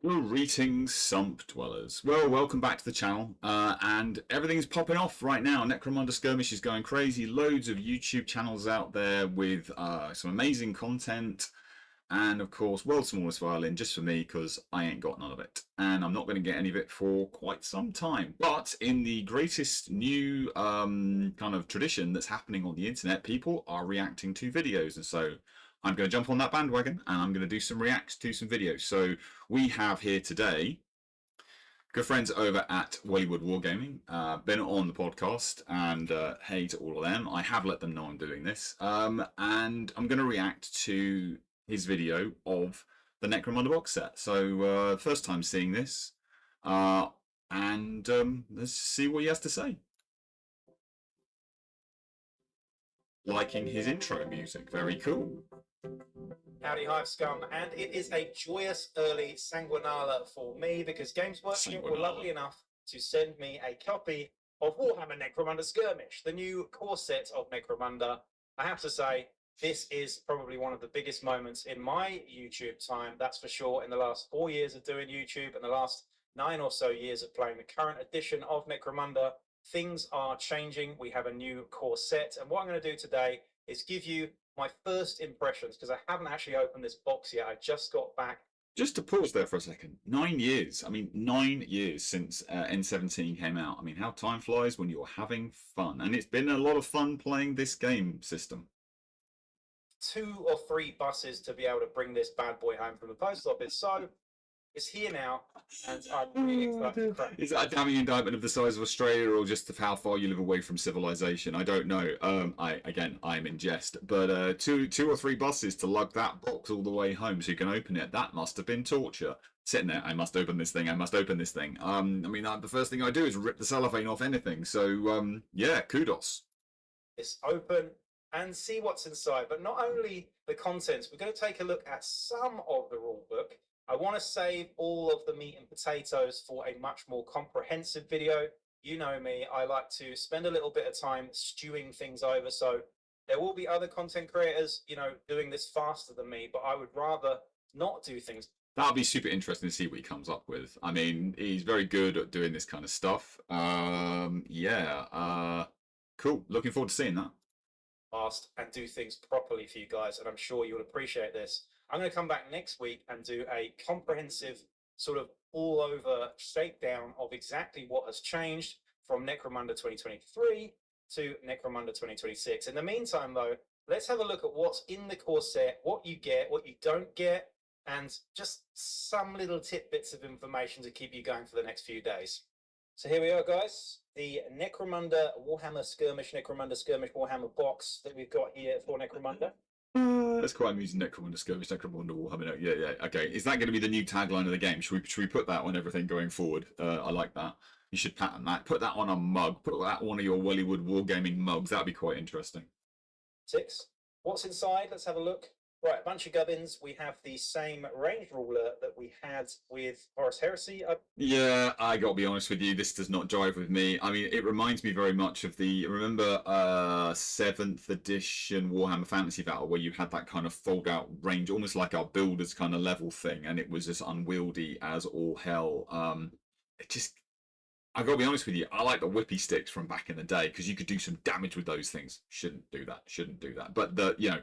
Greetings, sump dwellers. Well, welcome back to the channel, and everything's popping off right now. Necromunda Skirmish is going crazy. Loads of YouTube channels out there with some amazing content, and of course, world's smallest violin just for me because I ain't got none of it, and I'm not going to get any of it for quite some time. But in the greatest new kind of tradition that's happening on the internet, people are reacting to videos, and so I'm going to jump on that bandwagon and I'm going to do some reacts to some videos. So we have here today good friends over at Wellywood Wargaming, been on the podcast, and hey to all of them. I have let them know I'm doing this, and I'm going to react to his video of the Necromunda box set. So first time seeing this, and let's see what he has to say. Liking his intro music, very cool. Howdy Hive Scum, and it is a joyous early Sanguinala for me because Games Workshop were lovely enough to send me a copy of Warhammer Necromunda Skirmish, the new core set of Necromunda. I have to say, this is probably one of the biggest moments in my YouTube time, that's for sure, in the last 4 years of doing YouTube and the last 9 or so years of playing the current edition of Necromunda. Things are changing. We have a new core set, and what I'm going to do today is give you my first impressions, because I haven't actually opened this box yet. I just got back. Just to pause there for a second. 9 years. I mean, 9 years since N17 came out. I mean, how time flies when you're having fun. And it's been a lot of fun playing this game system. 2 or 3 buses to be able to bring this bad boy home from the post office. So it's here now, and I'm really excited. Is that a damning indictment of the size of Australia, or just of how far you live away from civilization? I don't know. I'm in jest, but two or three buses to lug that box all the way home so you can open it. That must have been torture. Sitting there, I must open this thing. I must open this thing. I mean, the first thing I do is rip the cellophane off anything. So yeah, kudos. It's open and see what's inside, but not only the contents. We're going to take a look at some of the rule book. I want to save all of the meat and potatoes for a much more comprehensive video. You know me, I like to spend a little bit of time stewing things over, so there will be other content creators, you know, doing this faster than me, but I would rather not do things. That'll be super interesting to see what he comes up with. I mean, he's very good at doing this kind of stuff. Yeah, cool. Looking forward to seeing that. Fast and do things properly for you guys, and I'm sure you'll appreciate this. I'm going to come back next week and do a comprehensive sort of all over shakedown of exactly what has changed from Necromunda 2023 to Necromunda 2026. In the meantime, though, let's have a look at what's in the core set, what you get, what you don't get, and just some little tidbits of information to keep you going for the next few days. So here we are, guys. The Necromunda Warhammer Skirmish, Necromunda Skirmish Warhammer box that we've got here for Necromunda. That's quite amusing. Necromunda Skirmish, Necromunda Warhammer. Yeah. Okay, is that going to be the new tagline of the game? Should we put that on everything going forward? I like that. You should patent that. Put that on a mug. Put that on one of your Wellywood Wargaming mugs. That'd be quite interesting. 6. What's inside? Let's have a look. Right, a bunch of gubbins. We have the same range ruler that we had with Horus Heresy. Yeah, I gotta be honest with you, this does not jive with me. I mean, it reminds me very much of remember 7th edition Warhammer Fantasy Battle, where you had that kind of fold out range, almost like our builders kind of level thing, and it was just unwieldy as all hell. I gotta be honest with you, I like the Whippy sticks from back in the day, because you could do some damage with those things. Shouldn't do that. But yeah.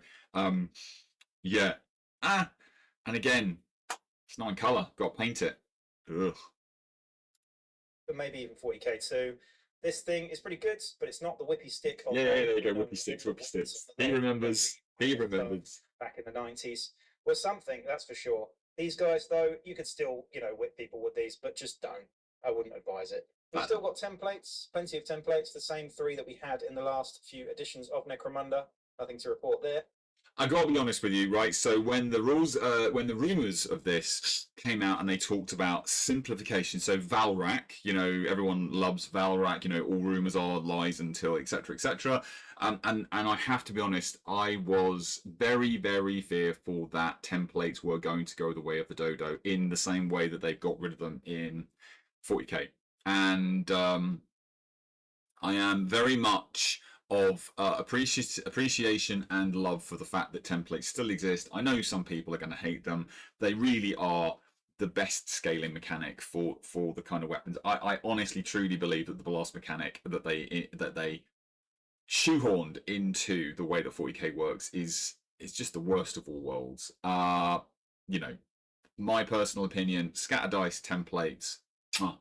And again, it's not in colour. Got to paint it. Ugh. But maybe even 40k too. This thing is pretty good, but it's not the Whippy stick. Yeah, there you go. Whippy sticks. He remembers. Back in the 90s was something, that's for sure. These guys, though, you could still, you know, whip people with these, but just don't. I wouldn't advise it. We've still got templates, plenty of templates, the same 3 that we had in the last few editions of Necromunda. Nothing to report there. I gotta be honest with you, right? So when the rumors of this came out and they talked about simplification, so Valrak, you know, everyone loves Valrak, you know, all rumors are lies until etc. etc. And I have to be honest, I was very, very fearful that templates were going to go the way of the dodo in the same way that they've got rid of them in 40k, and I am very much of appreciation and love for the fact that templates still exist. I know some people are going to hate them. They really are the best scaling mechanic for the kind of weapons. I honestly truly believe that the blast mechanic that they shoehorned into the way that 40k works is just the worst of all worlds. You know, my personal opinion, scatter dice templates,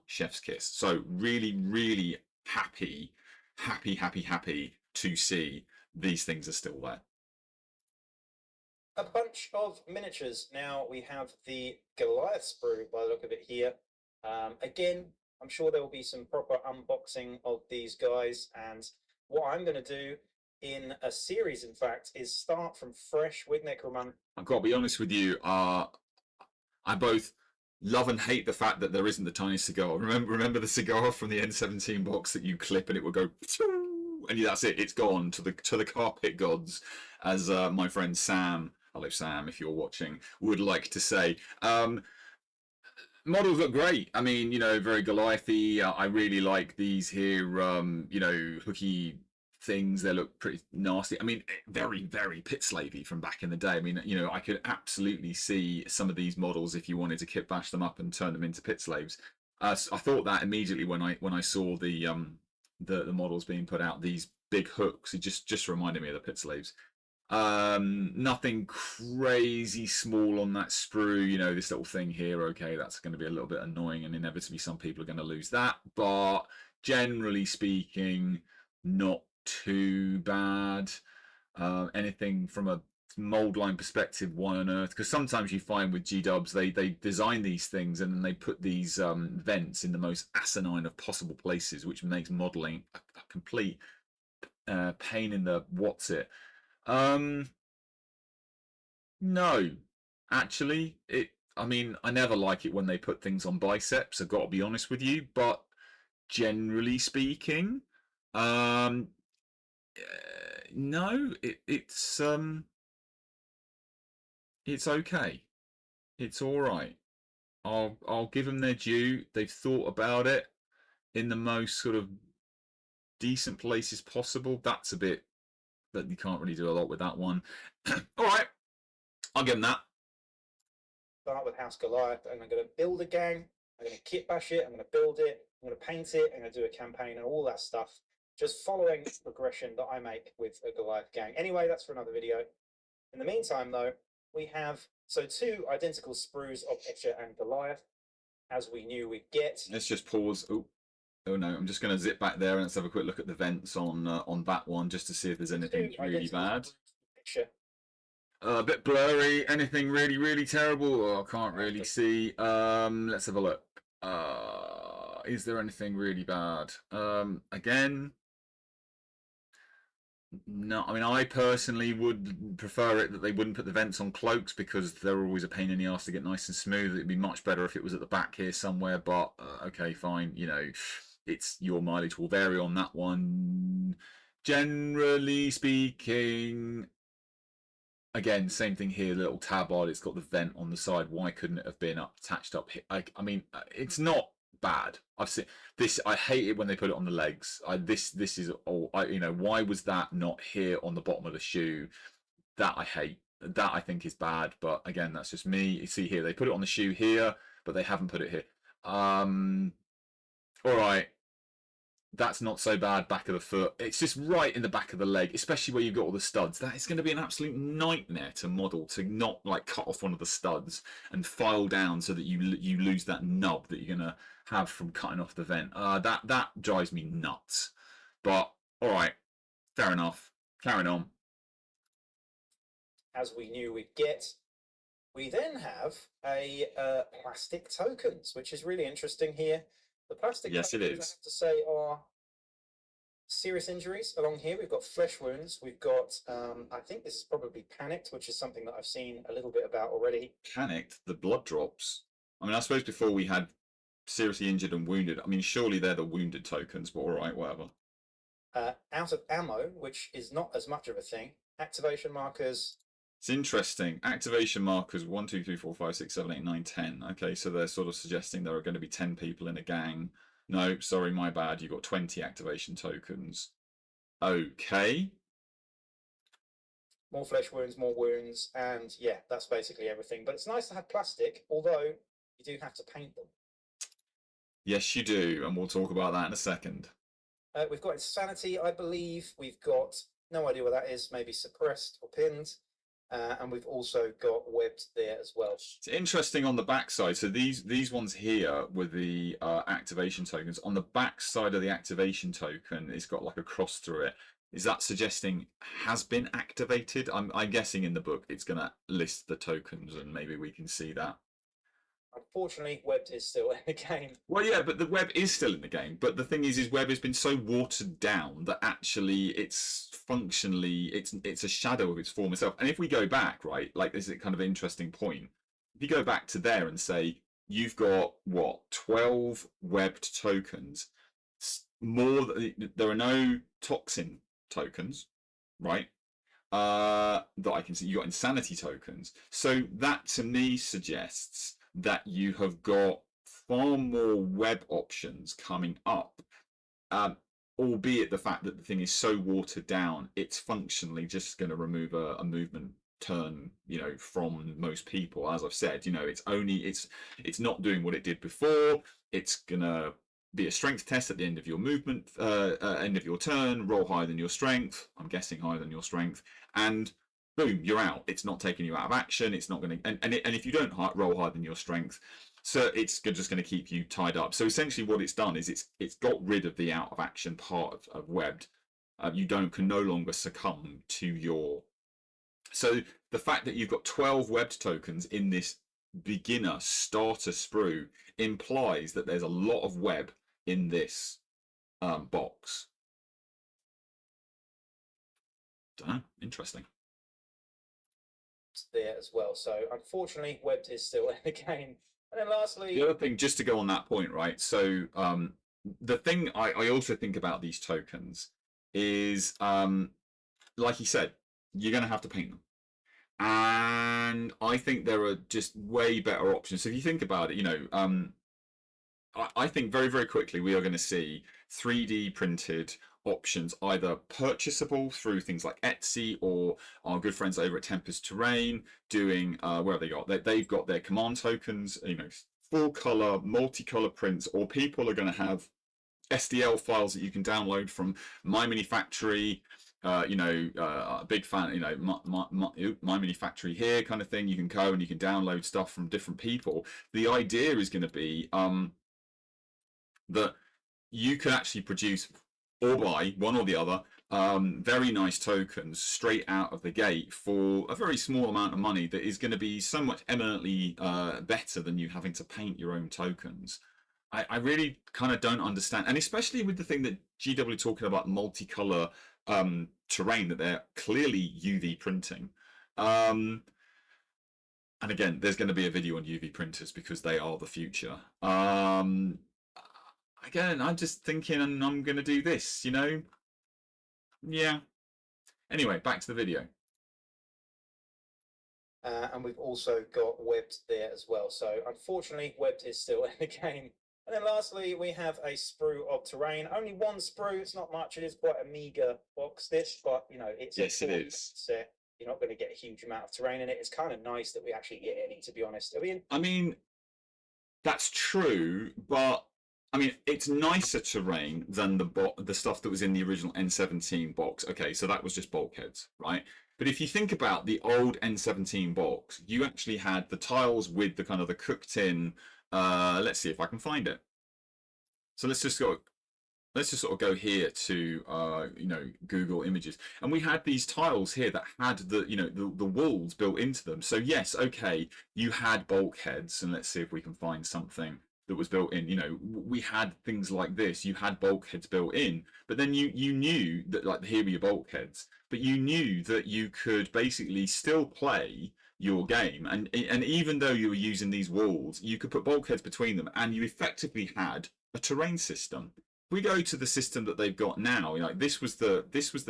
chef's kiss. So really, really happy to see these things are still there. A bunch of miniatures. Now we have the Goliath sprue by the look of it here. Again, I'm sure there will be some proper unboxing of these guys, and what I'm going to do in a series, in fact, is start from fresh with Necromunda. I've got to be honest with you, I both love and hate the fact that there isn't the tiny cigar. Remember the cigar from the N17 box that you clip and it would go, and that's it. It's gone to the carpet gods, as my friend Sam, hello Sam, if you're watching, would like to say. Models look great. I mean, you know, very Goliathy. I really like these here. You know, hooky things. They look pretty nasty. I mean, very, very pit slavey from back in the day. I mean, you know, I could absolutely see some of these models if you wanted to kit bash them up and turn them into pit slaves. I thought that immediately when I saw the models being put out. These big hooks. It just reminded me of the pit slaves. Nothing crazy small on that sprue. You know, this little thing here. Okay, that's going to be a little bit annoying, and inevitably some people are going to lose that. But generally speaking, not too bad. Anything from a mold line perspective, why on earth? Because sometimes you find with G-dubs they design these things and then they put these vents in the most asinine of possible places, which makes modeling a complete pain in the what's it. No, actually, I mean, I never like it when they put things on biceps. I've got to be honest with you, but generally speaking, no, it's okay. It's all right. I'll give them their due. They've thought about it in the most sort of decent places possible. That's a bit that you can't really do a lot with that one. All right, I'll give them that. Start with House Goliath, and I'm going to build a gang. I'm going to kit bash it. I'm going to build it. I'm going to paint it. I'm going to do a campaign and all that stuff. Just following the progression that I make with a Goliath gang. Anyway, that's for another video. In the meantime, though, we have two identical sprues of Escher and Goliath, as we knew we'd get. Let's just pause. Oh no, I'm just going to zip back there and let's have a quick look at the vents on that one just to see if there's anything really bad. A bit blurry. Anything really, really terrible? Oh, I can't really see. Let's have a look. Is there anything really bad? Again, no. I mean, I personally would prefer it that they wouldn't put the vents on cloaks because they're always a pain in the ass to get nice and smooth. It'd be much better if it was at the back here somewhere. But okay, fine. You know, it's your mileage will vary on that one. Generally speaking. Again, same thing here, little tabard, it's got the vent on the side. Why couldn't it have been attached up here? I mean, it's not bad. I've seen this. I hate it when they put it on the legs. This is all. You know, why was that not here on the bottom of the shoe? That I hate. That I think is bad. But again, that's just me. You see here, they put it on the shoe here, but they haven't put it here. All right. That's not so bad. Back of the foot. It's just right in the back of the leg, especially where you've got all the studs. That is going to be an absolute nightmare to model, to not like cut off one of the studs and file down so that you lose that nub that you're going to have from cutting off the vent. That drives me nuts. But all right, fair enough. Carrying on. As we knew we'd get. We then have a plastic tokens, which is really interesting here. The plastic yes, tokens, it is. I have to say, are serious injuries along here. We've got flesh wounds. We've got, I think this is probably panicked, which is something that I've seen a little bit about already. Panicked? The blood drops? I mean, I suppose before we had seriously injured and wounded. I mean, surely they're the wounded tokens, but all right, whatever. Out of ammo, which is not as much of a thing. Activation markers. It's interesting. Activation markers 1, 2, 3, 4, 5, 6, 7, 8, 9, 10. Okay, so they're sort of suggesting there are going to be 10 people in a gang. No, sorry, my bad. You've got 20 activation tokens. Okay. More flesh wounds, more wounds, and yeah, that's basically everything. But it's nice to have plastic, although you do have to paint them. Yes, you do, and we'll talk about that in a second. We've got Insanity, I believe. We've got no idea what that is, maybe suppressed or pinned. And we've also got webbed there as well. It's interesting on the back side. So these ones here were the activation tokens. On the back side of the activation token, it's got like a cross through it. Is that suggesting has been activated? I'm guessing in the book it's going to list the tokens, and maybe we can see that. Unfortunately, webbed is still in the game. Well, yeah, but the web is still in the game. But the thing is web has been so watered down that actually it's functionally it's a shadow of its former self. And if we go back, right, like this is a kind of interesting point. If you go back to there and say you've got what 12 webbed tokens, there are no toxin tokens, right? That I can see. You got insanity tokens. So that to me suggests that you have got far more web options coming up, albeit the fact that the thing is so watered down, it's functionally just going to remove a movement turn, from most people. As I've said, it's not doing what it did before. It's gonna be a strength test at the end of your movement, end of your turn. Roll higher than your strength. I'm guessing higher than your strength, and boom, you're out. It's not taking you out of action. It's not going to, and if you don't roll higher than your strength, so it's just going to keep you tied up. So essentially, what it's done is it's got rid of the out of action part of webbed. You can no longer succumb to your. So the fact that you've got 12 webbed tokens in this beginner starter sprue implies that there's a lot of web in this box. Don't know. Interesting. There as well. So unfortunately, webbed is still in the game. And then lastly, the other thing, just to go on that point, right? So the thing I also think about these tokens is, like you said, you're going to have to paint them. And I think there are just way better options. So if you think about it, I think very, very quickly we are going to see 3D printed options either purchasable through things like Etsy or our good friends over at Tempest Terrain doing where have they got? They've got their command tokens, full color, multicolor prints, or people are going to have STL files that you can download from My Mini Factory. A big fan, My Mini Factory here kind of thing. You can go and you can download stuff from different people. The idea is going to be that you can actually produce or buy one or the other very nice tokens straight out of the gate for a very small amount of money that is going to be so much eminently better than you having to paint your own tokens. I really kind of don't understand, and especially with the thing that GW talking about multicolor terrain that they're clearly UV printing. And again, there's going to be a video on UV printers because they are the future. Again, I'm just thinking, and I'm going to do this, Yeah. Anyway, back to the video. And we've also got webbed there as well. So unfortunately, webbed is still in the game. And then lastly, we have a sprue of terrain. Only one sprue. It's not much. It is quite a meager box, this, but it's yes, it is. Set. You're not going to get a huge amount of terrain in it. It's kind of nice that we actually get any, to be honest. I mean, that's true, but it's nicer terrain than the stuff that was in the original N17 box. Okay, so that was just bulkheads, right? But if you think about the old N17 box, you actually had the tiles with the kind of the cooked in. Let's see if I can find it. So let's just sort of go here to Google Images, and we had these tiles here that had the walls built into them. So yes, okay, you had bulkheads, and let's see if we can find something that was built in. We had things like this. You had bulkheads built in, but then you knew that, like, here were your bulkheads, but you knew that you could basically still play your game, and even though you were using these walls, you could put bulkheads between them, and you effectively had a terrain system. We go to the system that they've got now. This was the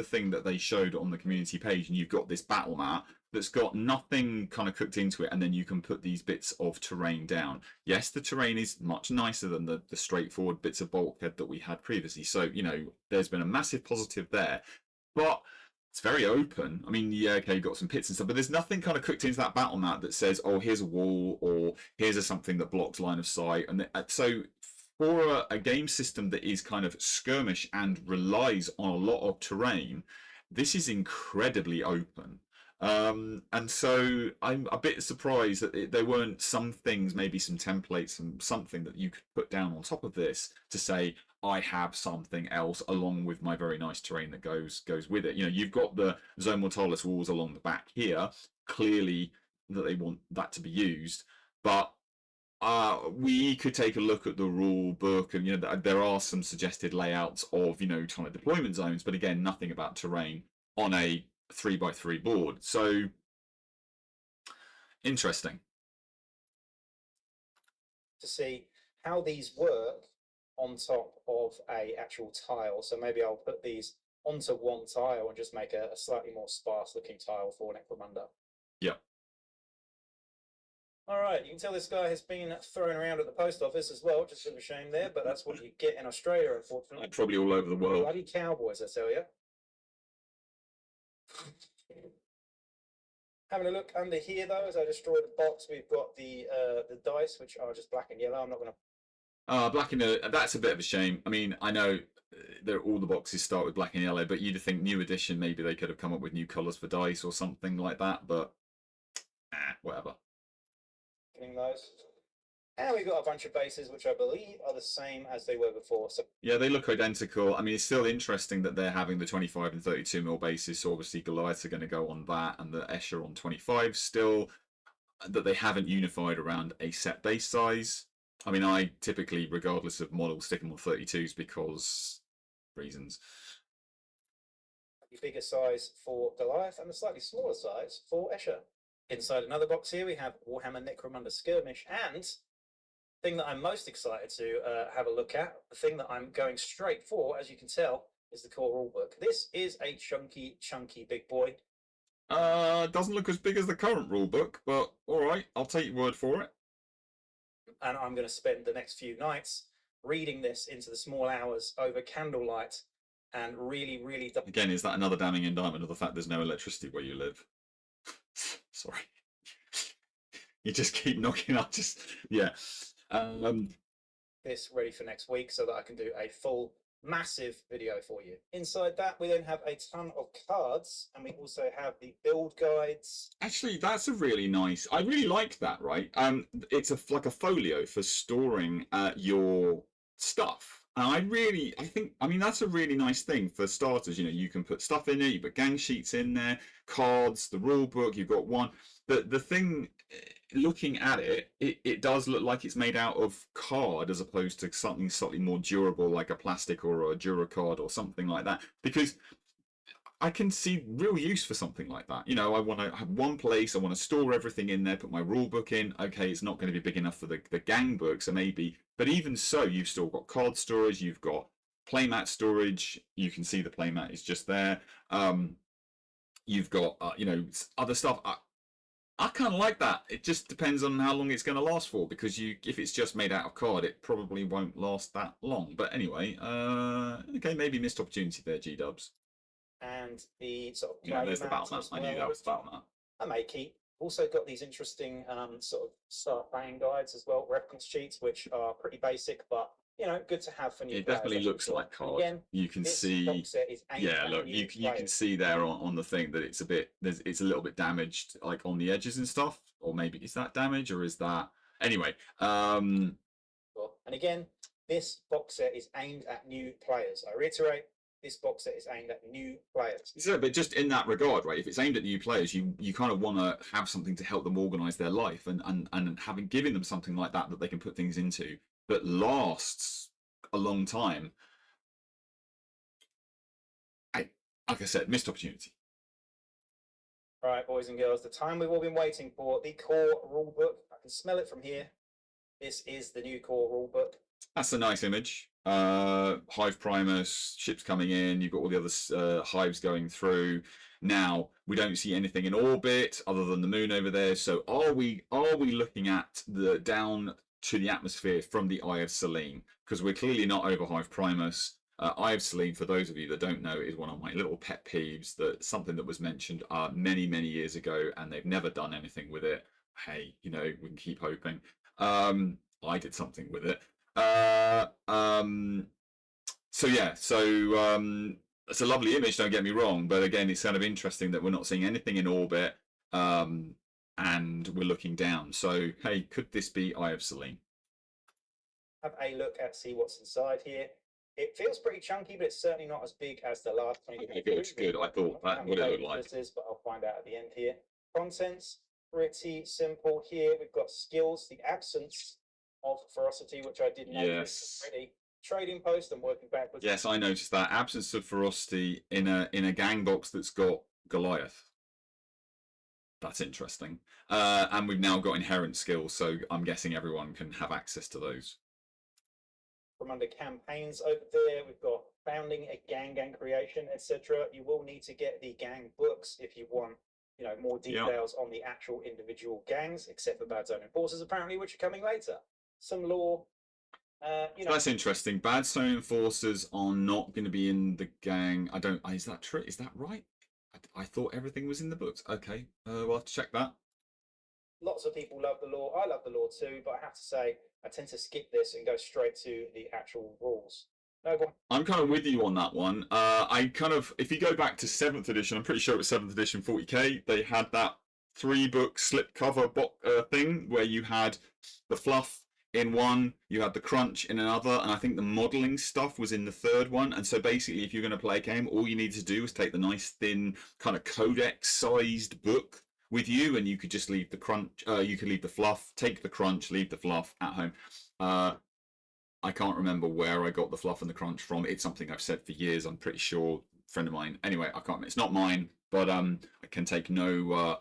thing that they showed on the community page, and you've got this battle mat that's got nothing kind of cooked into it, and then you can put these bits of terrain down. Yes, the terrain is much nicer than the straightforward bits of bulkhead that we had previously. So there's been a massive positive there, but it's very open. I mean, yeah, okay, you've got some pits and stuff, but there's nothing kind of cooked into that battle map that says, oh, here's a wall, or here's something that blocks line of sight. And so for a game system that is kind of skirmish and relies on a lot of terrain, this is incredibly open. And so I'm a bit surprised that there weren't some things, maybe some templates and something that you could put down on top of this to say, I have something else along with my very nice terrain that goes with it. You know, you've got the Zone Mortalis walls along the back here, clearly that they want that to be used, but we could take a look at the rule book, and you know there are some suggested layouts of, you know, kind of deployment zones, but again, nothing about terrain on a 3x3 board. So interesting to see how these work on top of a actual tile. So maybe I'll put these onto one tile and just make a slightly more sparse looking tile for Necromunda. Yeah. All right, you can tell this guy has been thrown around at the post office as well, just a bit of a shame there, but that's what you get in Australia, unfortunately. Probably all over the world. Bloody cowboys, I tell you. Having a look under here, though, as I destroy the box, we've got the dice, which are just black and yellow. I'm not going to. Black and yellow, that's a bit of a shame. I mean, I know all the boxes start with black and yellow, but you'd think new edition, maybe they could have come up with new colours for dice or something like that, but whatever. Getting those. And we've got a bunch of bases, which I believe are the same as they were before. So yeah, they look identical. I mean, it's still interesting that they're having the 25 and 32mm bases, so obviously Goliath are going to go on that, and the Escher on 25 still, that they haven't unified around a set base size. I mean, I typically, regardless of model, stick them on 32s because reasons. The bigger size for Goliath and the slightly smaller size for Escher. Inside another box here, we have Warhammer Necromunda Skirmish, and the thing that I'm most excited to have a look at, the thing that I'm going straight for, as you can tell, is the core rulebook. This is a chunky big boy. Doesn't look as big as the current rulebook, but all right, I'll take your word for it. And I'm going to spend the next few nights reading this into the small hours over candlelight, and really. Again, is that another damning indictment of the fact there's no electricity where you live? Sorry. You just keep knocking up. Yeah. This ready for next week so that I can do a full massive video for you. Inside that, we then have a ton of cards, and we also have the build guides. Actually, that's a really nice. I really like that. Right. It's like a folio for storing your stuff. And I mean, that's a really nice thing for starters. You know, you can put stuff in it. You put gang sheets in there, cards, the rule book. You've got one. The thing, looking at it, it does look like it's made out of card as opposed to something slightly more durable, like a plastic or a Duracard or something like that. Because I can see real use for something like that. You know, I want to have one place, I want to store everything in there, put my rule book in. Okay, it's not going to be big enough for the gang book, so maybe. But even so, you've still got card storage, you've got playmat storage. You can see the playmat is just there. You've got, you know, other stuff. I kind of like that. It just depends on how long it's going to last for, because if it's just made out of card, it probably won't last that long. But anyway, okay, maybe missed opportunity there, G-dubs. And the sort of yeah, there's the battle map. I knew that was the battle map. I may keep. Also got these interesting sort of start playing guides as well, reference sheets, which are pretty basic, but you know, good to have for new It players. definitely looks like card. Again, you can see. Yeah, look, you can see there on the thing that it's a little bit damaged, like on the edges and stuff. Or maybe is that damage, or is that anyway? And again, this box set is aimed at new players. I reiterate, this box set is aimed at new players. So, but just in that regard, right? If it's aimed at new players, you kind of want to have something to help them organise their life, and having given them something like that they can put things into that lasts a long time. Like I said, missed opportunity. All right, boys and girls, the time we've all been waiting for, the core rulebook. I can smell it from here. This is the new core rulebook. That's a nice image. Hive Primus, ships coming in, you've got all the other hives going through. Now, we don't see anything in orbit other than the moon over there, so are we looking at the down to the atmosphere from the Eye of Selene? Because we're clearly not over Hive Primus. Eye of Selene, for those of you that don't know, is one of my little pet peeves. That something that was mentioned many years ago, and they've never done anything with it. Hey, you know, we can keep hoping. I did something with it. So yeah, it's a lovely image. Don't get me wrong, but again, it's kind of interesting that we're not seeing anything in orbit, and we're looking down. So hey, could this be Eye of Selene? Have a look at see what's inside here. It feels pretty chunky, but it's certainly not as big as the last 20. It looks good. I thought that would it look like. This is, but I'll find out at the end here. Contents pretty simple here. We've got skills, the absence of ferocity, which I didn't notice already. Trading post and working backwards. Yes, I noticed that absence of ferocity in a gang box that's got Goliath. That's interesting. And we've now got inherent skills, so I'm guessing everyone can have access to those. From under campaigns over there, we've got founding a gang creation, etc. You will need to get the gang books if you want, you know, more details on the actual individual gangs, except for Bad Zone Enforcers, apparently, which are coming later. Some lore. You know, that's interesting. Bad Zone Enforcers are not going to be in the gang. Is that true? Is that right? I thought everything was in the books. Okay, we'll have to check that. Lots of people love the lore. I love the lore too, but I have to say, I tend to skip this and go straight to the actual rules. No, I'm kind of with you on that one. If you go back to 7th edition, I'm pretty sure it was 7th edition 40k, they had that 3-book slipcover thing where you had the fluff in one, you had the crunch in another, and I think the modelling stuff was in the 3rd one. And so basically, if you're going to play a game, all you need to do is take the nice thin kind of codex-sized book with you, and you could just leave the crunch. You could leave the fluff, take the crunch, leave the fluff at home. I can't remember where I got the fluff and the crunch from. It's something I've said for years. I'm pretty sure, a friend of mine. Anyway, I can't remember. It's not mine, but I can take no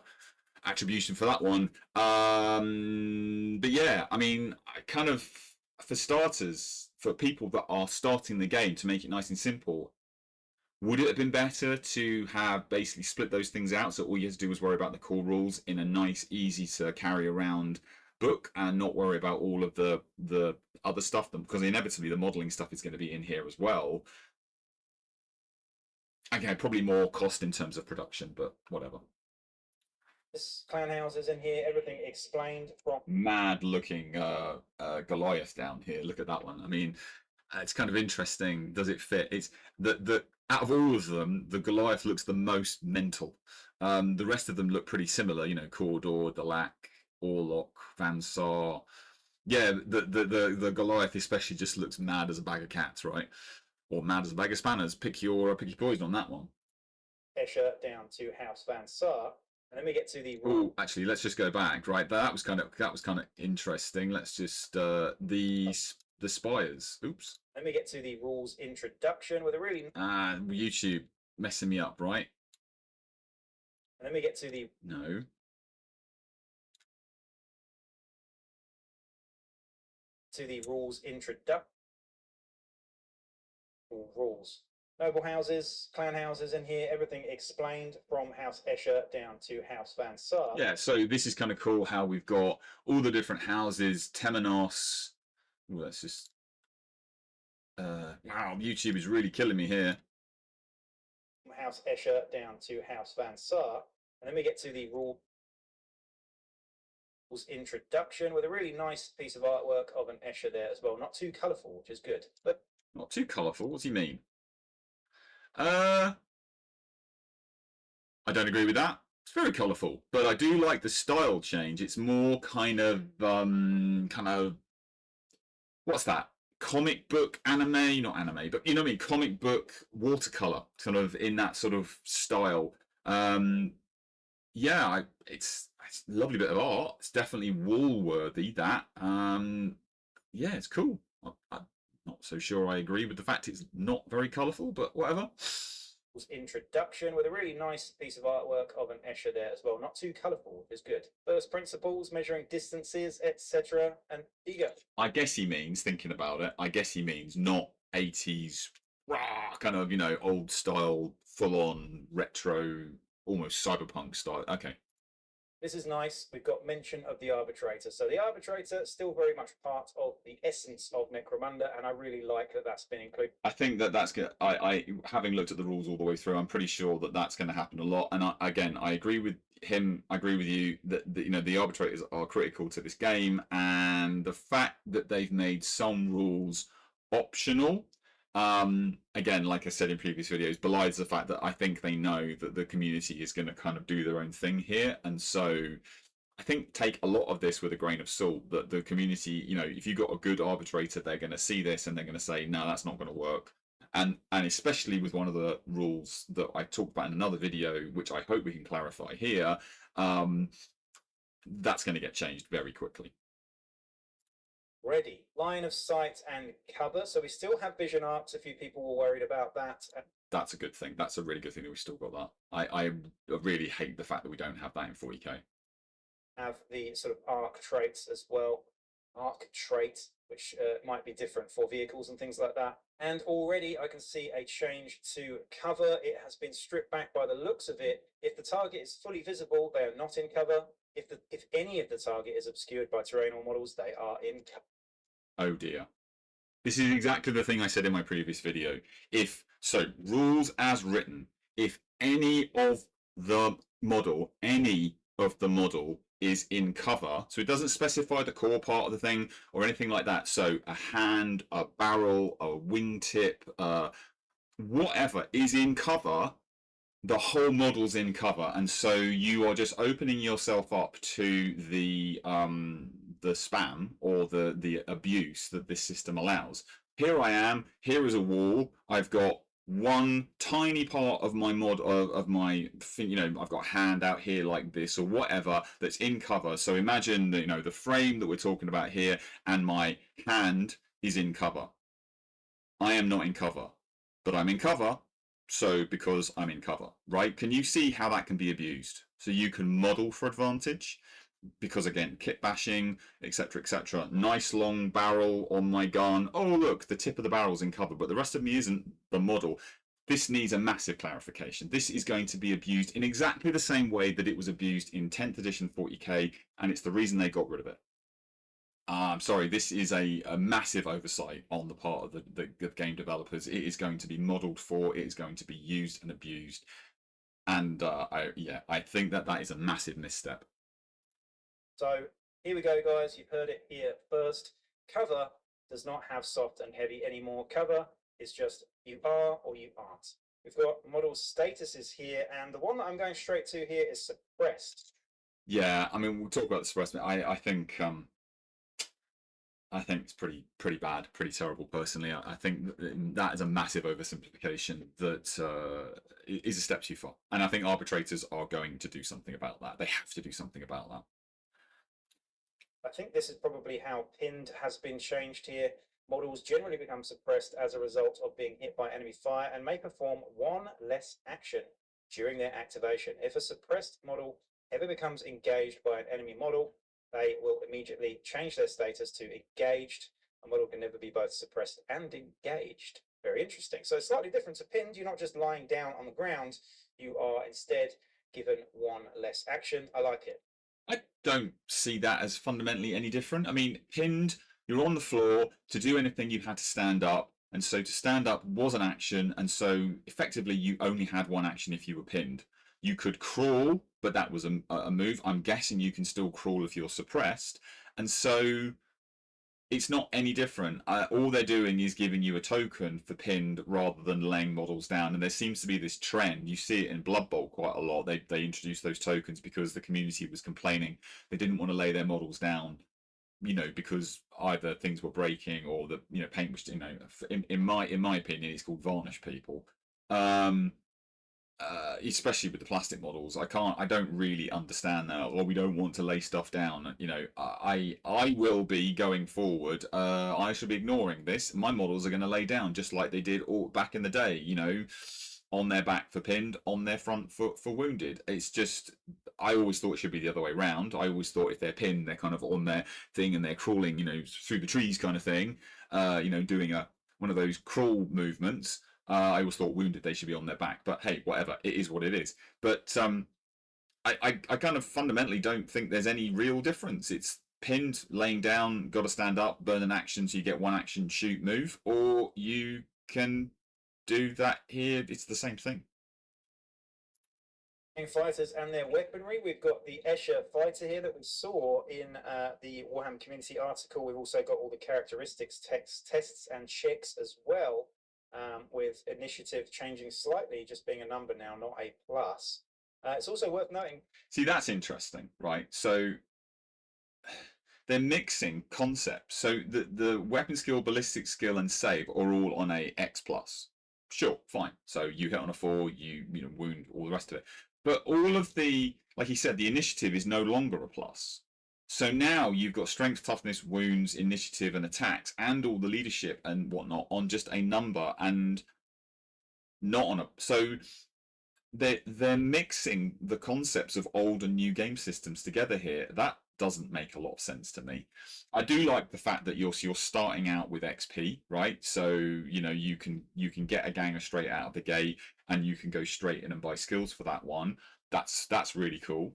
attribution for that one. But yeah, I mean, for starters, for people that are starting the game, to make it nice and simple, would it have been better to have basically split those things out, so all you had to do was worry about the core rules in a nice, easy to carry around book, and not worry about all of the other stuff? Because inevitably the modelling stuff is going to be in here as well. Okay, probably more cost in terms of production, but whatever. This clan house is in here, everything explained from mad looking Goliath down here. Look at that one. I mean, it's kind of interesting. Does it fit? It's the out of all of them, the Goliath looks the most mental. The rest of them look pretty similar. You know, Cawdor, Delac, Orlok, Van Saar. Yeah, the Goliath especially just looks mad as a bag of cats, right? Or mad as a bag of spanners. Pick your poison on that one. Escher down to House Van Saar. And then we get to the rule. Actually, let's just go back. Right, that was kind of interesting. Let's just the Spires. Oops. Then we get to the rules introduction with a really YouTube messing me up, right? And then we get to the rules introduction. Rules. Noble houses, clan houses in here, everything explained from House Escher down to House Van Saar. Yeah, so this is kind of cool how we've got all the different houses, Temenos. Ooh, that's just... wow, YouTube is really killing me here. From House Escher down to House Van Saar. And then we get to the rules introduction with a really nice piece of artwork of an Escher there as well. Not too colourful, which is good. But not too colourful? What do you mean? I don't agree with that. It's very colourful, but I do like the style change. It's more kind of what's that? Comic book anime, not anime, but you know what I mean, comic book watercolor, kind of in that sort of style. Yeah, it's a lovely bit of art. It's definitely wall worthy. That yeah, it's cool. I'm not so sure I agree with the fact it's not very colourful, but whatever. Introduction with a really nice piece of artwork of an Escher there as well. Not too colourful, is good. First principles, measuring distances, etc. And ego. I guess he means, thinking about it, I guess he means not 80s, kind of, you know, old style, full on retro, almost cyberpunk style. Okay. This is nice. We've got mention of the Arbitrator. So the Arbitrator still very much part of the essence of Necromunda, and I really like that that's been included. I think that that's good. I having looked at the rules all the way through, I'm pretty sure that that's going to happen a lot. And I agree with him. I agree with you that you know the arbitrators are critical to this game, and the fact that they've made some rules optional. Again, like I said in previous videos, belies the fact that I think they know that the community is going to kind of do their own thing here, and so I think take a lot of this with a grain of salt. That the community, you know, if you got a good arbitrator, they're going to see this and they're going to say, no, that's not going to work. And especially with one of the rules that I talked about in another video, which I hope we can clarify here, that's going to get changed very quickly. Ready. Line of sight and cover. So we still have vision arcs. A few people were worried about that. That's a good thing. That's a really good thing that we still got that. I really hate the fact that we don't have that in 40k. Have the sort of arc traits as well. Arc trait, which might be different for vehicles and things like that. And already I can see a change to cover. It has been stripped back by the looks of it. If the target is fully visible, they are not in cover. If any of the target is obscured by terrain or models, they are in cover. Oh dear. This is exactly the thing I said in my previous video. Rules as written, if any of the model is in cover, so it doesn't specify the core part of the thing or anything like that. So a hand, a barrel, a wingtip, whatever is in cover, the whole model's in cover, and so you are just opening yourself up to the spam or the abuse that this system allows. Here I am. Here is a wall. I've got one tiny part of my mod of my, you know, I've got a hand out here like this or whatever that's in cover. So imagine that, you know, the frame that we're talking about here, and my hand is in cover. I am not in cover, but I'm in cover. So because I'm in cover, right? Can you see how that can be abused? So you can model for advantage, because again, kit bashing, etc., etc. Nice long barrel on my gun. Oh look, the tip of the barrel's in cover, but the rest of me isn't the model. This needs a massive clarification. This is going to be abused in exactly the same way that it was abused in 10th edition 40k, and it's the reason they got rid of it. I'm sorry, this is a massive oversight on the part of the game developers. It is going to be modelled for, it is going to be used and abused. And I think that is a massive misstep. So here we go, guys. You've heard it here first. Cover does not have soft and heavy anymore. Cover is just you are or you aren't. We've got model statuses here, and the one that I'm going straight to here is suppressed. Yeah, I mean, we'll talk about the suppressed. I think it's pretty bad, pretty terrible. Personally, I think that is a massive oversimplification that is a step too far, and I think arbitrators are going to do something about that. They have to do something about that. I think this is probably how pinned has been changed here. Models generally become suppressed as a result of being hit by enemy fire and may perform one less action during their activation. If a suppressed model ever becomes engaged by an enemy model, they will immediately change their status to engaged. A model can never be both suppressed and engaged. Very interesting. So slightly different to pinned. You're not just lying down on the ground. You are instead given one less action. I like it. I don't see that as fundamentally any different. I mean, pinned, you're on the floor. To do anything, you had to stand up. And so to stand up was an action. And so effectively, you only had one action if you were pinned. You could crawl, but that was a move. I'm guessing you can still crawl if you're suppressed. And so it's not any different. All they're doing is giving you a token for pinned rather than laying models down. And there seems to be this trend. You see it in Blood Bowl quite a lot. They introduced those tokens because the community was complaining they didn't want to lay their models down, you know, because either things were breaking or the paint was, you know, in my opinion, it's called varnish people. Especially with the plastic models, I don't really understand that. Or we don't want to lay stuff down. You know, I will be going forward. I should be ignoring this. My models are going to lay down just like they did all back in the day. You know, on their back for pinned, on their front foot for wounded. It's just, I always thought it should be the other way around. I always thought if they're pinned, they're kind of on their thing and they're crawling, you know, through the trees kind of thing. You know, doing one of those crawl movements. I always thought wounded they should be on their back, but hey, whatever, it is what it is. But I kind of fundamentally don't think there's any real difference. It's pinned, laying down, got to stand up, burn an action, so you get one action, shoot, move, or you can do that here. It's the same thing. Fighters and their weaponry. We've got the Escher fighter here that we saw in the Warhammer community article. We've also got all the characteristics tests and checks as well, with initiative changing slightly, just being a number now, not a plus. It's also worth noting. See, that's interesting, right? So they're mixing concepts. So the weapon skill, ballistic skill, and save are all on a X plus. Sure, fine. So you hit on a 4, you know, wound, all the rest of it. But all of the, like you said, the initiative is no longer a plus. So now you've got strength, toughness, wounds, initiative, and attacks, and all the leadership and whatnot on just a number and not on a. So they're mixing the concepts of old and new game systems together here. That doesn't make a lot of sense to me. I do like the fact that you're starting out with XP, right? So you know you can get a ganger straight out of the gate, and you can go straight in and buy skills for that one. That's really cool.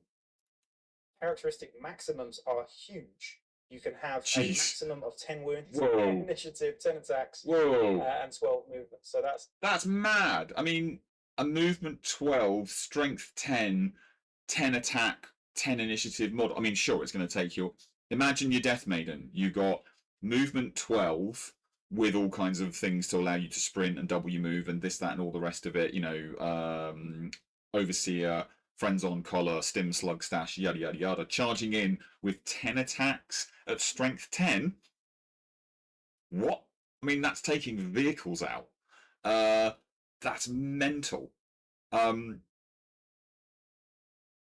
Characteristic maximums are huge. You can have a maximum of 10 wounds, initiative, 10 attacks, and 12 movement. So that's mad. I mean, a movement 12, strength 10, 10 attack, 10 initiative mod. I mean, sure, it's going to take you. Imagine your Death Maiden. You got movement 12 with all kinds of things to allow you to sprint and W move and this, that, and all the rest of it. You know, Overseer, Friends on Collar, Stim Slug Stash, yada yada yada. Charging in with 10 attacks at strength 10. What? I mean, that's taking vehicles out. That's mental.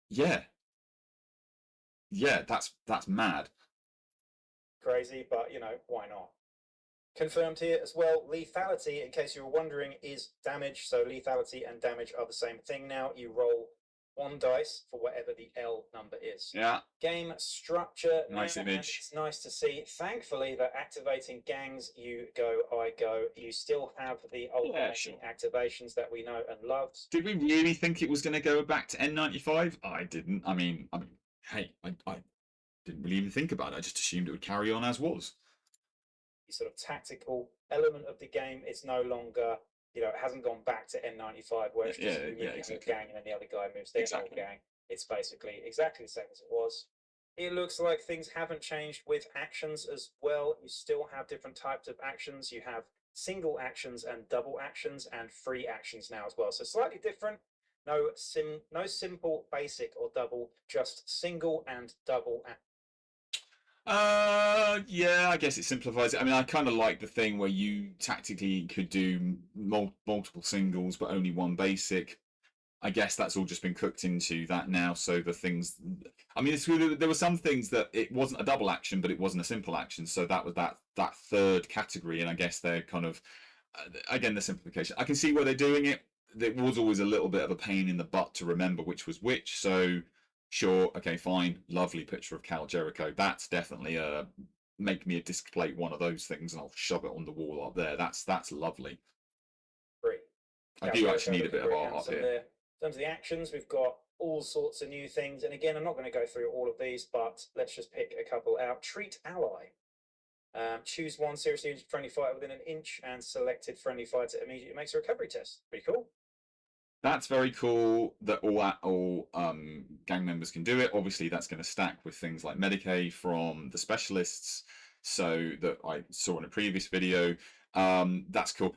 Yeah, that's mad. Crazy, but you know, why not? Confirmed here as well. Lethality, in case you were wondering, is damage. So lethality and damage are the same thing now. You roll 1 dice for whatever the L number is. Yeah. Game structure. Nice image. It's nice to see. Thankfully, that activating gangs, you go, I go. You still have the old activations that we know and loved. Did we really think it was going to go back to N95? I didn't. I mean, hey, I didn't really even think about it. I just assumed it would carry on as was. The sort of tactical element of the game is no longer, you know, it hasn't gone back to N95 where it's just exactly. A gang and then the other guy moves their whole gang. It's basically exactly the same as it was. It looks like things haven't changed with actions as well. You still have different types of actions. You have single actions and double actions and free actions now as well. So slightly different. No simple, basic, or double, just single and double action. Yeah, I guess it simplifies it. I mean, I kind of like the thing where you tactically could do multiple singles, but only one basic. I guess that's all just been cooked into that now. So the things, I mean, there were some things that it wasn't a double action, but it wasn't a simple action. So that was that third category, and I guess they're kind of again the simplification. I can see where they're doing it. There was always a little bit of a pain in the butt to remember which was which. So sure, okay, fine, lovely picture of Cal Jericho. That's definitely make me a disc plate one of those things, and I'll shove it on the wall up there. That's lovely. Great. I do actually need a bit of art up here. In terms of the actions, we've got all sorts of new things. And again, I'm not going to go through all of these, but let's just pick a couple out. Treat ally. Choose one seriously injured friendly fighter within an inch, and selected friendly fighter immediately makes a recovery test. Pretty cool. That's very cool that all gang members can do it. Obviously, that's going to stack with things like Medicaid from the specialists, so that I saw in a previous video. That's cool.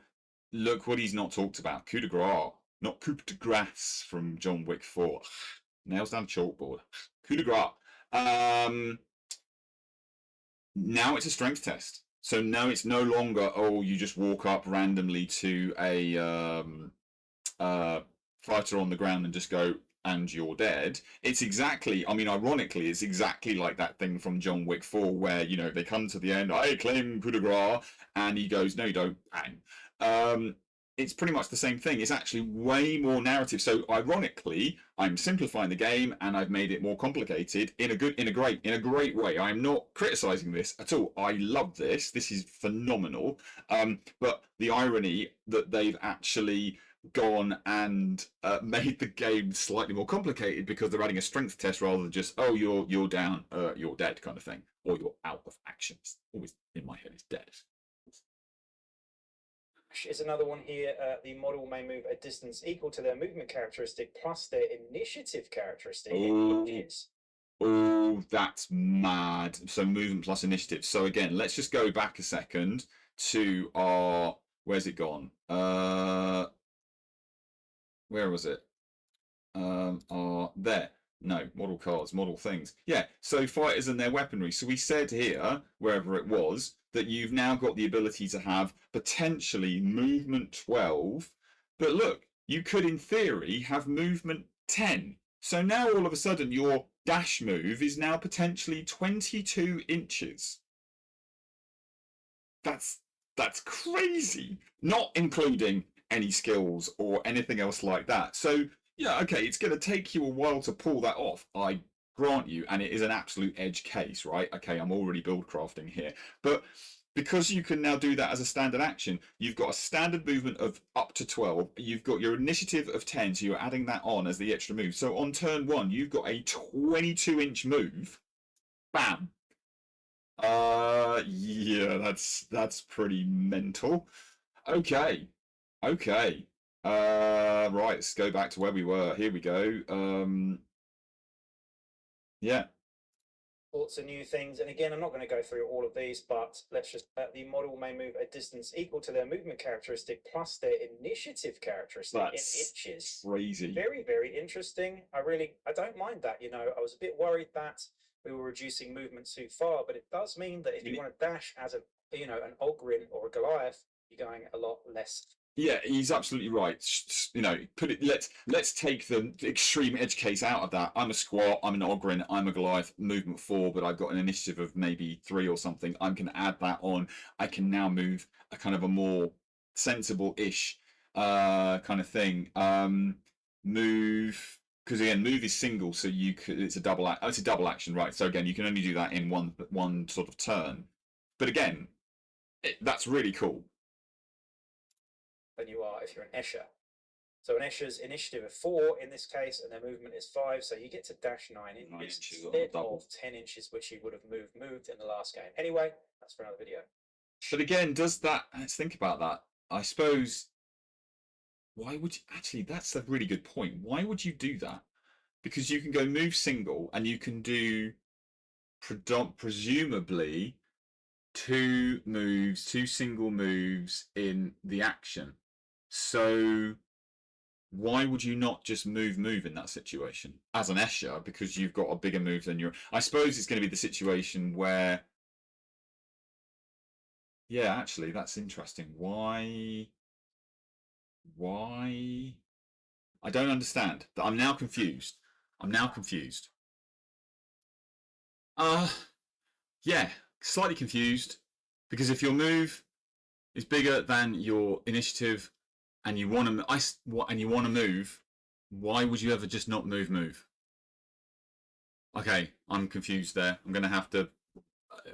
Look what he's not talked about. Coup de Grâce, not Coup de Grâce from John Wick 4. Nails down the chalkboard. Coup de Grâce. Now it's a strength test. So now it's no longer, oh, you just walk up randomly to a fighter on the ground and just go, and you're dead. It's exactly, I mean, ironically, it's exactly like that thing from John Wick 4 where, you know, they come to the end, I claim coup de grace, and he goes, no, you don't, bang. It's pretty much the same thing. It's actually way more narrative. So ironically, I'm simplifying the game and I've made it more complicated in a great way. I'm not criticizing this at all. I love this. This is phenomenal. But the irony that they've actually gone and made the game slightly more complicated because they're adding a strength test rather than just, oh, you're down, you're dead kind of thing, or you're out of action. It's always in my head is dead. Is another one here. The model may move a distance equal to their movement characteristic plus their initiative characteristic. Oh, that's mad. So movement plus initiative. So again, let's just go back a second to our, where's it gone? Where was it? There. No, model cards, model things. Yeah, so fighters and their weaponry. So we said here, wherever it was, that you've now got the ability to have potentially movement 12. But look, you could in theory have movement 10. So now all of a sudden your dash move is now potentially 22 inches. That's crazy. Not including any skills or anything else like that. So yeah, okay, it's going to take you a while to pull that off, I grant you, and it is an absolute edge case, right? Okay, I'm already build crafting here. But because you can now do that as a standard action, you've got a standard movement of up to 12, you've got your initiative of 10, so you're adding that on as the extra move. So on turn 1, you've got a 22-inch move. Bam! Yeah, that's pretty mental. Okay. Right, let's go back to where we were. Here we go. Yeah. Lots of new things, and again, I'm not going to go through all of these, but let's just the model may move a distance equal to their movement characteristic plus their initiative characteristic in inches. Crazy. Very, very interesting. I don't mind that. You know, I was a bit worried that we were reducing movement too far, but it does mean that if you want to dash as a, you know, an Ogrin or a Goliath, you're going a lot less. Yeah, he's absolutely right. You know, let's take the extreme edge case out of that. I'm a squat, I'm an Ogrin, I'm a Goliath, movement 4, but I've got an initiative of maybe 3 or something. I'm going to add that on. I can now move a kind of a more sensible-ish kind of thing. Move, because again, move is single, so you could. It's a double action, right? So again, you can only do that in one sort of turn. But again, that's really cool. Than you are if you're an Escher. So an Escher's initiative of 4 in this case, and their movement is 5, so you get to dash 9 inches instead of 10 inches, which you would have moved in the last game. Anyway, that's for another video. But again, does that? Let's think about that. I suppose. Why would you, actually? That's a really good point. Why would you do that? Because you can go move single, and you can do presumably 2 single moves in the action. So why would you not just move in that situation as an Escher, because you've got a bigger move than your. I suppose it's going to be the situation where. Yeah, actually, that's interesting. Why? I don't understand. I'm now confused. Yeah, slightly confused, because if your move is bigger than your initiative, and you want to move, why would you ever just not move? Okay, I'm confused there. I'm gonna have to.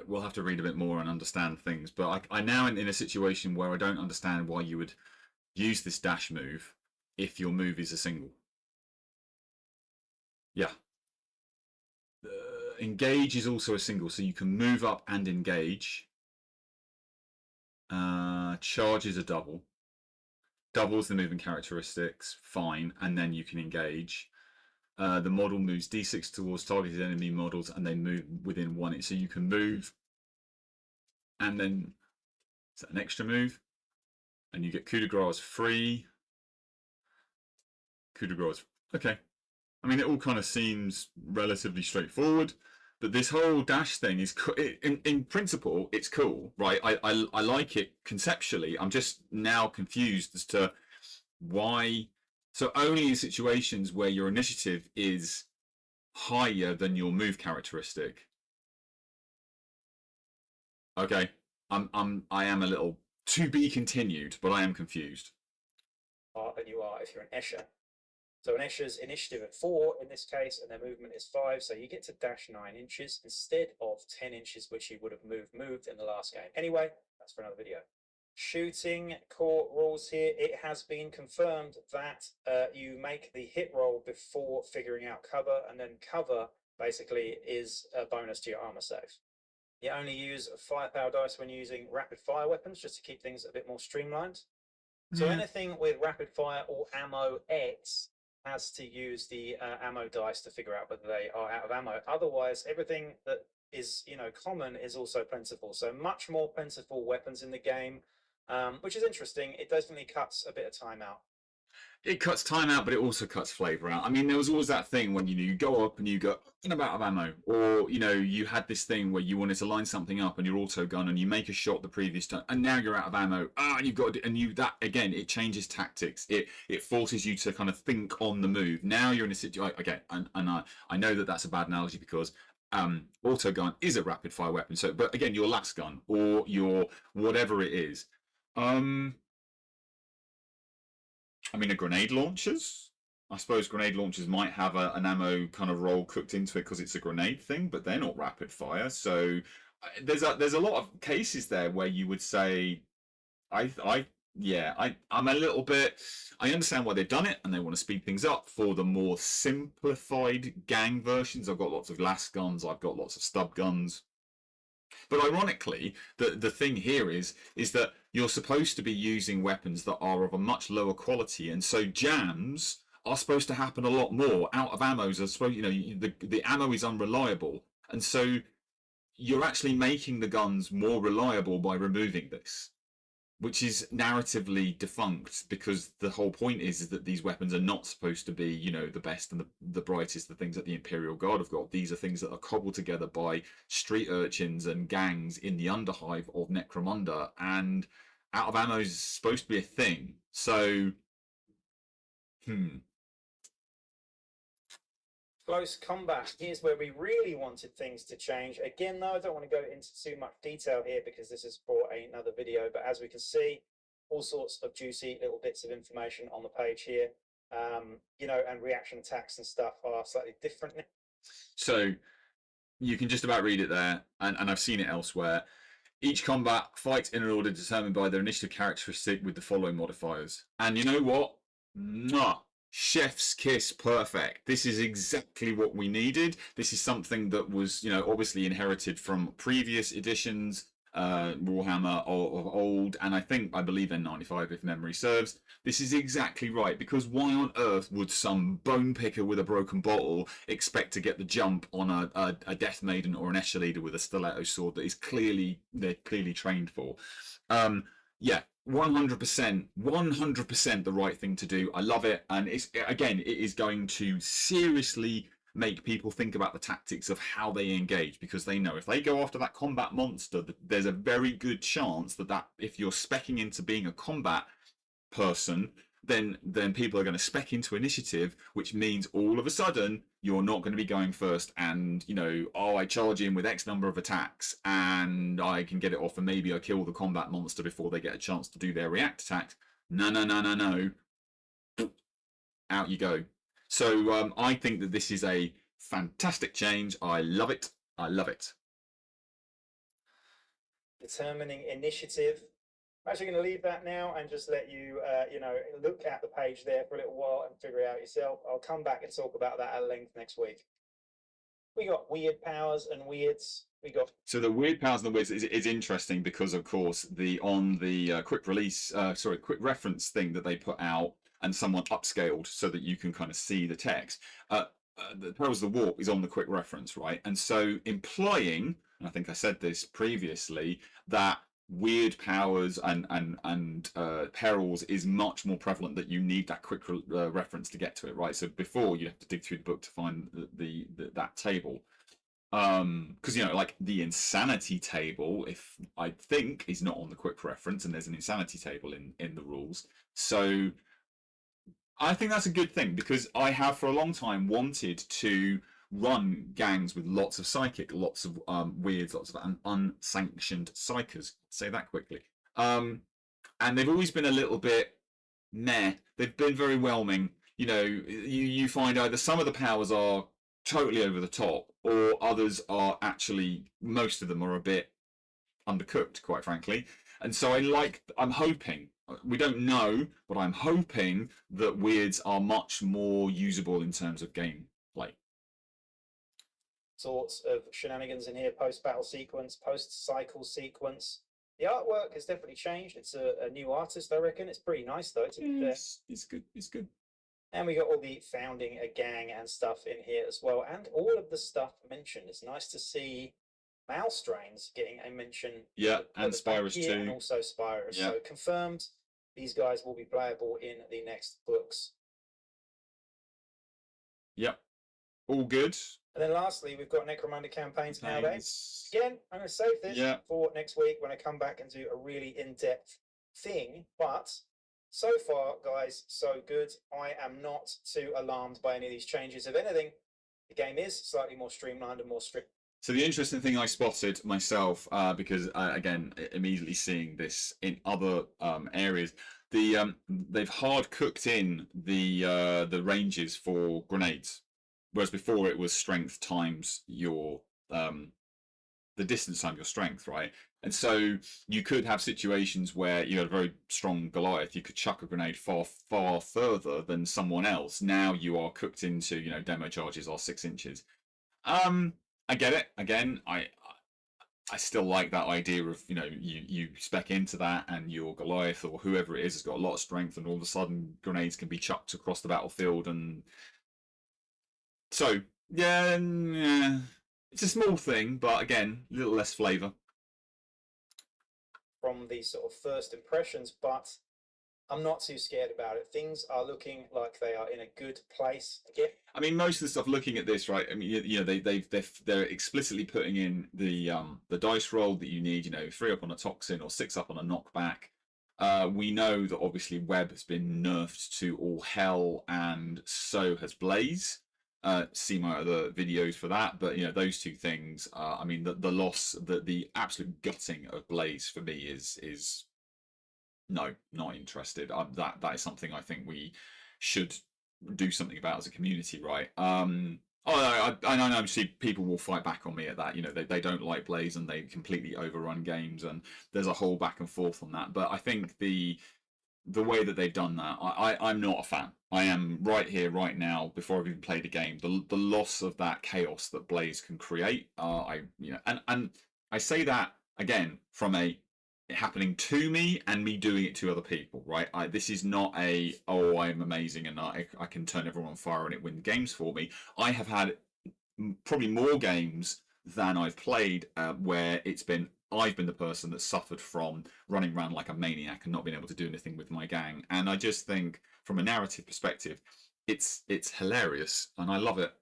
We'll have to read a bit more and understand things. But I now am in a situation where I don't understand why you would use this dash move if your move is a single. Yeah. Engage is also a single, so you can move up and engage. Charge is a double. Doubles the movement characteristics, fine, and then you can engage. The model moves d6 towards targeted enemy models, and they move within 1 inch. So you can move, and then is that an extra move? And you get Coup de Grâce free. Coup de Grâce. Okay. I mean, it all kind of seems relatively straightforward, but this whole dash thing is, in principle, it's cool, right? I like it conceptually. I'm just now confused as to why. So only in situations where your initiative is higher than your move characteristic. Okay, I am a little to be continued, but I am confused. Than you are if you're an Escher. So an Escher's initiative at 4 in this case, and their movement is 5, so you get to dash 9 inches instead of 10 inches, which you would have moved in the last game. Anyway, that's for another video. shooting core rules here. It has been confirmed that you make the hit roll before figuring out cover, and then cover basically is a bonus to your armor save. You only use firepower dice when using rapid fire weapons, just to keep things a bit more streamlined. So anything with rapid fire or ammo X has to use the ammo dice to figure out whether they are out of ammo. Otherwise, everything that is, you know, common is also plentiful. So much more plentiful weapons in the game, which is interesting. It definitely cuts a bit of time out. It cuts time out, but it also cuts flavour out. I mean, there was always that thing when you go up and you go, I'm out of ammo. Or, you know, you had this thing where you wanted to line something up and your auto gun and you make a shot the previous time and now you're out of ammo. And you've got to, and you, that again, it changes tactics. It forces you to kind of think on the move. Now you're in a situation, okay, and I know that that's a bad analogy because auto gun is a rapid fire weapon. So, but again, your last gun or your whatever it is. I mean, grenade launchers. I suppose grenade launchers might have an ammo kind of roll cooked into it because it's a grenade thing, but they're not rapid fire. So there's a lot of cases there where you would say, I'm a little bit. I understand why they've done it, and they want to speed things up for the more simplified gang versions. I've got lots of las guns. I've got lots of stub guns. But ironically, the thing here is that you're supposed to be using weapons that are of a much lower quality, and so jams are supposed to happen a lot more. Out of ammos are supposed, you know, the ammo is unreliable, and so you're actually making the guns more reliable by removing this, which is narratively defunct because the whole point is that these weapons are not supposed to be, you know, the best and the brightest, the things that the Imperial Guard have got. These are things that are cobbled together by street urchins and gangs in the underhive of Necromunda, and out of ammo is supposed to be a thing. So, Close combat. Here's where we really wanted things to change. Again, though, I don't want to go into too much detail here because this is for another video. But as we can see, all sorts of juicy little bits of information on the page here. You know, and reaction attacks and stuff are slightly different. So you can just about read it there, and I've seen it elsewhere. Each combat fights in an order determined by their initiative characteristic with the following modifiers. And you know what? Mwah! Chef's kiss, perfect. This is exactly what we needed. This is something that was, you know, obviously inherited from previous editions, Warhammer of old, and I believe N95 if memory serves. This is exactly right, because why on earth would some bone picker with a broken bottle expect to get the jump on a Death Maiden or an Escher leader with a stiletto sword that is they're clearly trained for? Yeah, 100% the right thing to do. I love it, and it is going to seriously make people think about the tactics of how they engage, because they know if they go after that combat monster, there's a very good chance that if you're speccing into being a combat person, then people are going to spec into initiative, which means all of a sudden you're not going to be going first and, you know, oh, I charge in with X number of attacks and I can get it off and maybe I kill the combat monster before they get a chance to do their react attack. No. Out you go. So I think that this is a fantastic change. I love it. Determining initiative. I'm actually going to leave that now and just let you, you know, look at the page there for a little while and figure it out yourself. I'll come back and talk about that at length next week. We got weird powers and weirds. So the weird powers and the weirds is interesting because, of course, on the quick reference thing that they put out and someone upscaled so that you can kind of see the text. The Perils of the Warp is on the quick reference, right? And so implying, and I think I said this previously, that weird powers and perils is much more prevalent, that you need that quick reference to get to it, right? So before you have to dig through the book to find that table, because you know, like the insanity table, if I think, is not on the quick reference, and there's an insanity table in the rules. So I think that's a good thing, because I have for a long time wanted to run gangs with lots of psychic, lots of weirds, lots of unsanctioned psychers. Say that quickly. And they've always been a little bit meh. They've been very whelming. You know, you find either some of the powers are totally over the top, or others are actually, most of them are a bit undercooked, quite frankly. And so I'm hoping, we don't know, but I'm hoping that Wyrds are much more usable in terms of gameplay. Sorts of shenanigans in here, post-battle sequence, post-cycle sequence. The artwork has definitely changed. It's a new artist, I reckon. It's pretty nice, though. It's good. It's good. And we got all the founding a gang and stuff in here as well. And all of the stuff mentioned. It's nice to see Malstrains getting a mention. Yeah, and Spyre too. And also Spyre. Yeah. So confirmed, these guys will be playable in the next books. Yep. All good. And then lastly, we've got Necromunda campaigns nowadays. Again, I'm going to save this for next week when I come back and do a really in-depth thing. But so far, guys, so good. I am not too alarmed by any of these changes. If anything, the game is slightly more streamlined and more strict. So the interesting thing I spotted myself, because again, immediately seeing this in other areas, they've hard cooked in the ranges for grenades. Whereas before it was strength times your the distance times your strength, right? And so you could have situations where you had a very strong Goliath, you could chuck a grenade far further than someone else. Now you are cooked into, you know, demo charges are 6 inches. I get it. Again, I still like that idea of, you know, you spec into that and your Goliath or whoever it is has got a lot of strength, and all of a sudden grenades can be chucked across the battlefield. And so, yeah, it's a small thing, but again, a little less flavour. From these sort of first impressions, but I'm not too scared about it. Things are looking like they are in a good place again. I mean, most of the stuff looking at this, right? I mean, you know, they're explicitly putting in the dice roll that you need. You know, 3 up on a toxin or 6 up on a knockback. We know that obviously Web has been nerfed to all hell, and so has Blaze. See my other videos for that, but you know, those two things. I mean, the loss, the absolute gutting of Blaze for me is no, not interested. That is something I think we should do something about as a community, right? I know obviously people will fight back on me at that. You know, they don't like Blaze and they completely overrun games, and there's a whole back and forth on that. But I think the way that they've done that, I'm not a fan. I am right here, right now, before I've even played a game. The loss of that chaos that Blaze can create, and I say that again from it happening to me and me doing it to other people, right? This is not I'm amazing and I can turn everyone on fire and it wins games for me. I have had probably more games than I've played where I've been the person that suffered from running around like a maniac and not being able to do anything with my gang. And I just think, from a narrative perspective, it's hilarious and I love it.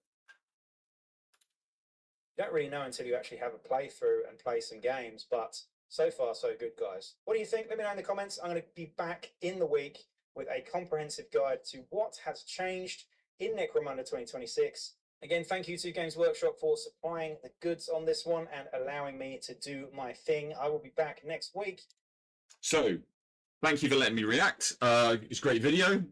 You don't really know until you actually have a playthrough and play some games, but so far so good, guys. What do you think? Let me know in the comments. I'm going to be back in the week with a comprehensive guide to what has changed in Necromunda 2026. Again, thank you to Games Workshop for supplying the goods on this one and allowing me to do my thing. I will be back next week. So, thank you for letting me react. It's a great video,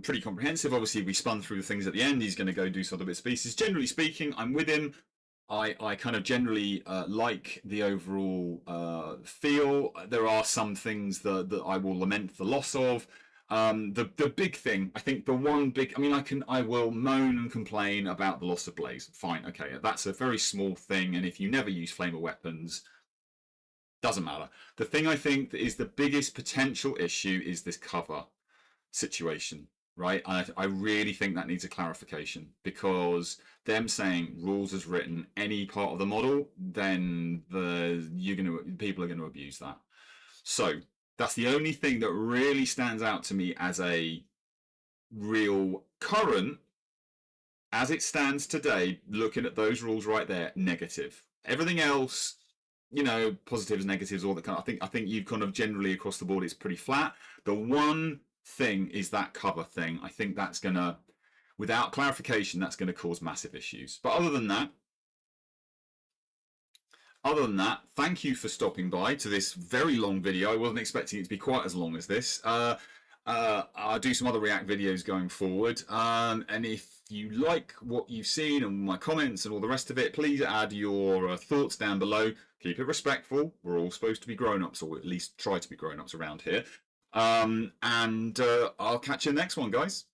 pretty comprehensive. Obviously, we spun through the things at the end. He's going to go do some other bits and pieces. Generally speaking, I'm with him. I kind of generally like the overall feel. There are some things that I will lament the loss of. The big thing, I think the one big, I mean, I will moan and complain about the loss of Blaze. Fine, okay, that's a very small thing, and if you never use flamer weapons, doesn't matter. The thing I think that is the biggest potential issue is this cover situation, right? I really think that needs a clarification, because them saying rules as written any part of the model, then people are going to abuse that. So that's the only thing that really stands out to me as a real current, as it stands today, looking at those rules right there, negative. Everything else, you know, positives, negatives, all that kind of, I think you've kind of generally across the board, it's pretty flat. The one thing is that cover thing. I think that's going to, without clarification, that's going to cause massive issues. But other than that, thank you for stopping by to this very long video. I wasn't expecting it to be quite as long as this. I'll do some other React videos going forward. And if you like what you've seen and my comments and all the rest of it, please add your thoughts down below. Keep it respectful. We're all supposed to be grown-ups, or at least try to be grown-ups around here. And I'll catch you in the next one, guys.